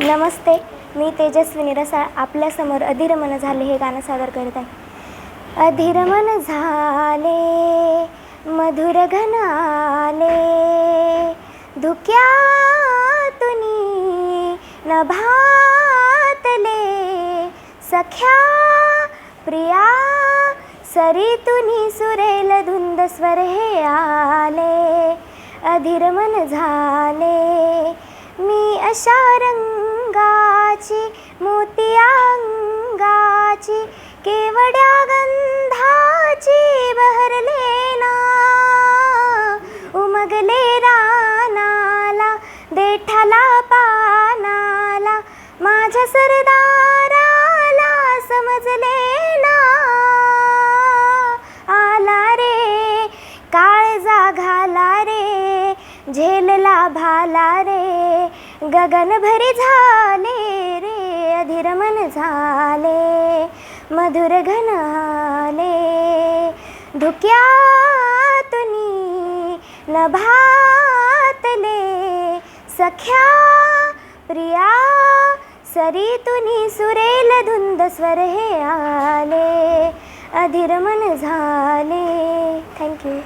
नमस्ते, मी तेजस्विनी रसाळ आपल्यासमोर अधीर मन झाले हे गाणं सादर करत आहे. अधीर मन झाले मधुर घन आले, धुक्यातुनी नभातले, सख्या प्रिया सरीतुनी सुरेल धुंद स्वर हे आले. अधीर मन झाले मी अशा रंगाची मोतिया अंगाची, केवड्या गंधाची बहरले ना, उमगले रानाला देठाला पानाला, माझ्या सरदाराला समजले ना. आला रे काळजा घाला रे, झेलला भाला रे, गगन भरी झाले रे. अधीर मन झाले मधुर घन आले, धुक्यातुनी नभातले, सख्या प्रिया सरीतुनी सुरेल धुंद स्वर हे आले. अधीर मन झाले. थँक्यू.